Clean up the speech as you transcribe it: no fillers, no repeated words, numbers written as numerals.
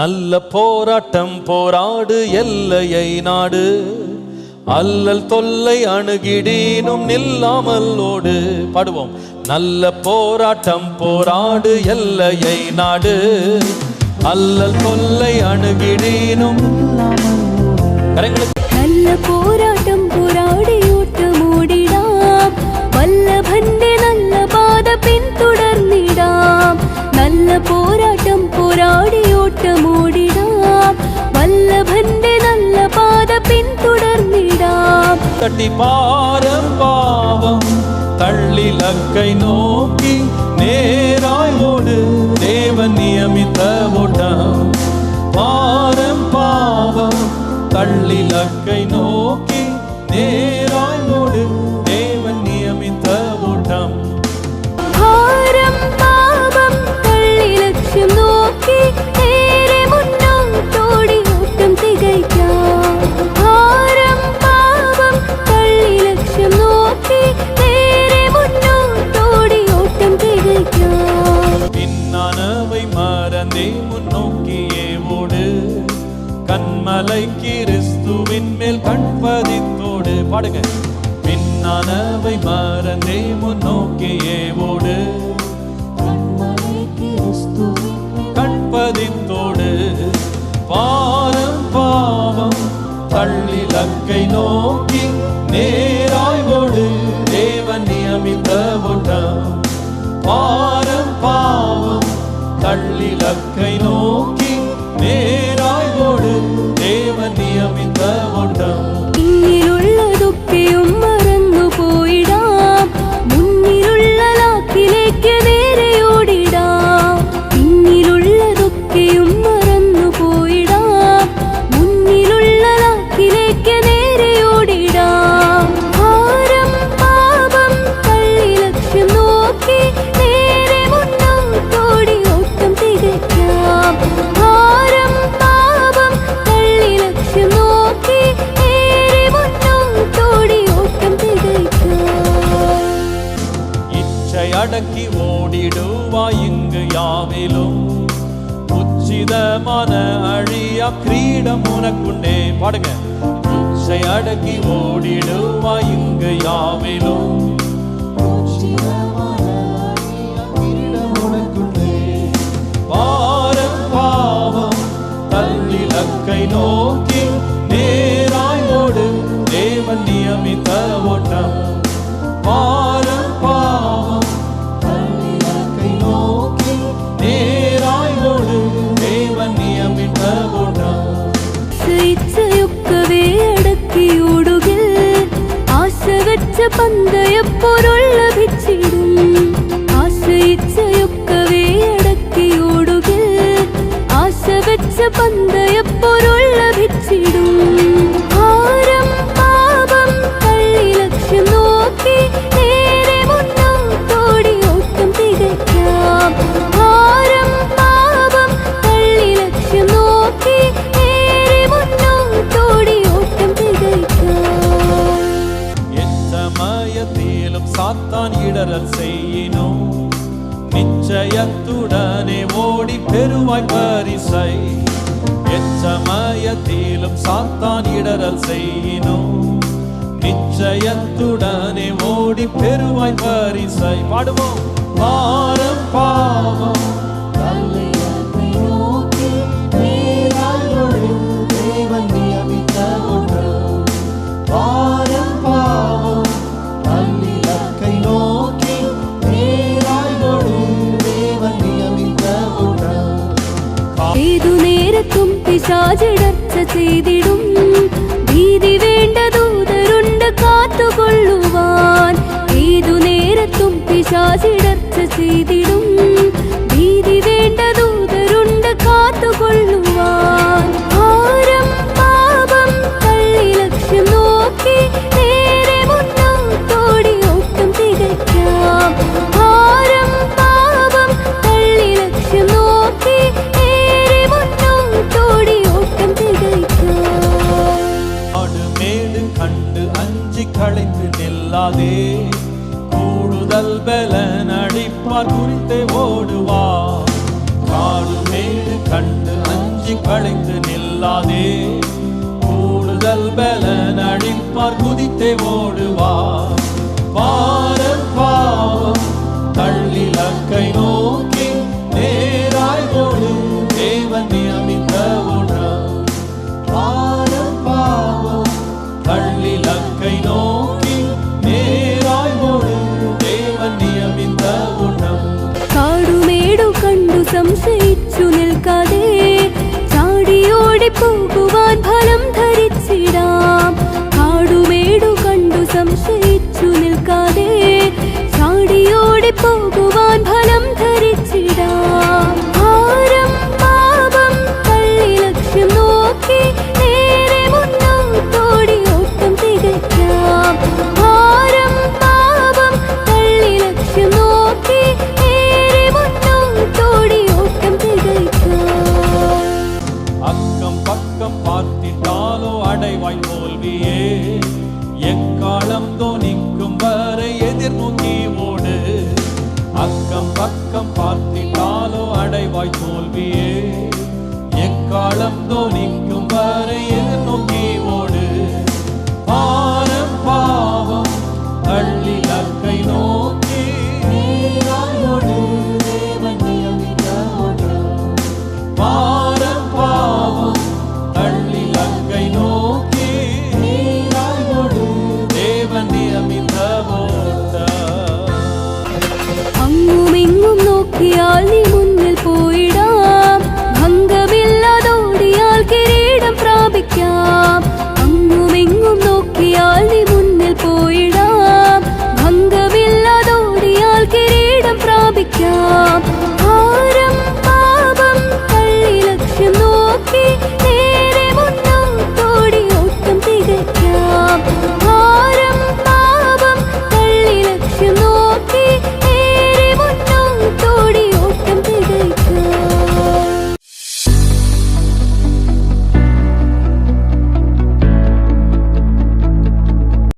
நல்ல போராட்டம் போராடு எல்லையை நாடு, அல்லல் தொல்லை அணுகிடீனும் நில்லாமல் ஓடு. பாடுவோம். நல்ல போராட்டம் போராடு எல்லையை நாடு, அல்லல் தொல்லை அணுகிடீனும். நல்ல போராட்டம் போராடி ஓட்டம் ஓடிடாம், வல்லபண்டே நல்ல பாத பின் தொடர்ந்திடாம். நல்ல போராட்டம் போராடி ஓட்டம் ஓடிடாம், வல்லபண்டே நல்ல பாத பின் தொடர்ந்திடாம். தட்டி பாரம் பாவம் தள்ளிலக்கை நோக்கி நேராய் ஓடு, தேவன் நியமித்த ஓட்டம். பாரம் பாவம் தள்ளிலக்கை நோக்கி நேராய் ஓடு, தேவன் நியமித்த ஓட்டம். பாரம் பாவம் தள்ளி லட்சியம் நோக்கி நேரே முன்னோட்டோடி ஓட்டம் திகைக்காம். பாரம் பாவம் தள்ளி லட்சியம் நோக்கி நேரே முன்னோட்டோடி ஓட்டம் திகைக்காம். பின்னானவை மறந்தே முன்னோக்கியே ஓடு, கண்மலை கிறிஸ்துவின் மேல் கண்பதித்தோடு. பாடுங்க. பின்னானவை மறந்தே முன்னோக்கியே ஓடு, கண்பதித்தோடு. பாரம் பாவம் தள்ளிலக்கை நோக்கி நேராய் ஓடு, தேவன் நியமித்த ஓட்டம். பாரம் பாவம் தள்ளிலக்கை நோக்கி நேராய் ஓடு, தேவன் நியமித்த ஓட்டம். இன்னிலுள்ளதொക്കെயும் மறந்து போயிடாம், முன்னிலுள்ள லாக்கிலேக்கு நேரே ஓடிடாம். இன்னிலுள்ளதொക്കെயும் மறந்து போயிடாம், முன்னிலுள்ள லாக்கிலேக்கு நேரே ஓடிடாம். பாரம் பாவம் தள்ளி லட்சியம் நோக்கி நேரே முன்னோட்டோடி ஓட்டம் திகைக்காம். பாரம் பாவம் தள்ளி லட்சியம் நோக்கி நேரே முன்னோட்டோடி ஓட்டம் திகைக்காம். இச்சை அடக்கி ஓடிடுவாய் இங்கு யாவிலும், உச்சிதமான அழியா கிரீடம் உனக்குண்டே. பாடுங்க. இச்சை அடக்கி ஓடிடுவாய் இங்கு யாவிலும், பாரம் பாவம் தள்ளிலக்கை நோக்கி நேராய் ஓடு, தேவன் நியமித்த ஓட்டம். பாரம் பாவம் தள்ளிலக்கை நோக்கி நேராய் ஓடு, தேவன் நியமித்த ஓட்டம். இச்சையொக்கவே அடக்கி ஓடுகில், ஆசை வச்ச பந்தய பொருள் லபிச்சிடும். ஆசை இச்சையொக்கவே அடக்கி ஓடுகில், ஆசை வச்ச பந்தய பொருள் லபிச்சிடும். பாரம் பாவம் தள்ளி லட்சியம் நோக்கி நேரே முன்னோட்டோடி ஓட்டம் திகைக்காம். பாரம் பாவம் தள்ளி லட்சியம் நோக்கி நேரே முன்னோட்டோடி ஓட்டம் திகைக்காம். எச்சமயத்திலும் சாத்தான் இடரல் செய்யினும், நிச்சயத்துடனே ஓடி பெறுவாய் பரிசை. எச்சமயத்திலும் சாத்தான் இடரல் செய்யினும், நிச்சயத்துடனே ஓடி பெறுவாய் பரிசை. பாடுவோம். பாரம் பாவம் தள்ளிலக்கை நோக்கி நேராய் ஓடு, தேவன் நியமித்த ஓட்டம். பாரம் பாவம் தள்ளிலக்கை நோக்கி நேராய் ஓடு, தேவன் நியமித்த ஓட்டம். ஏது நேரத்தும் பிசாசிடர்ச்ச செய்திடும், பீதி வேண்ட தூதருண்டு காத்து கொள்ளுவான். ஏது நேரத்தும் பிசாசிடர்ச்ச செய்திடும், பீதி வேண்ட தூதருண்டு காத்து கொள்ளுவான். பாரம் பாவம் தள்ளி லட்சியம் நோக்கி நேரே முன்னோட்டோடி ஓட்டம் திகைக்காம். பாரம் பாவம் தள்ளி லட்சியம் நோக்கி நேரே முன்னோட்டோடி ஓட்டம் திகைக்காம். ஆடுமேடு கண்டு அஞ்சி களைத்து நில்லாதே, கூடுதல் பலன் அடிப்பார் குறித்தே ஓடுவார். காடுமேடு கண்டு அஞ்சி அஞ்சி களைத்து நில்லாதே கூடுதல் பலன் அழிப்பார் குதித்தே ஓடுவார் பாரம் பாவம் தள்ளிலக்கை நோக்கி நேராய் ஓடு தேவன் நியமித்த ஓட்டம் பாரம் பாவம் தள்ளிலக்கை நோக்கி நேராய் ஓடு தேவன் நியமித்த ஓட்டம் ಕಾಡುಮೇಡು ಕಂಡು ಸಂಶಯಿಚ್ಚು ನಿಲ್ಕದೆ ಚಾಡಿಯೋಡಿ ಹೋಗುವಾನ್ ಫಲಂ ಧರಿಸಿಡಾಂ ಕಾಡುಮೇಡು ಕಂಡು ಸಂಶಯಿಚ್ಚು ನಿಲ್ಕದೆ ಚಾಡಿಯೋಡಿ പോകുവാൻ ഫലം ധരിച്ചിടാം ഭാരം പാപം തള്ളി ലക്ഷ്യം നോക്കി നേരെ മുന്നോട്ടോടി ഓട്ടം തികയ്ക്കാം ഭാരം പാപം തള്ളി ലക്ഷ്യം നോക്കി നേരെ മുന്നോട്ടോടി ഓട്ടം തികയ്ക്കാം அக்கம் பக்கம் பார்த்திட்டாலோ அடைவாய் தோல்வியே எக்காலம் தோனிக்கும் வரை எதிர்நோக்கி ஓடு அக்கம் பக்கம் பார்த்திட்டாலோ அடைவாய் தோல்வியே எக்காலம் தோனி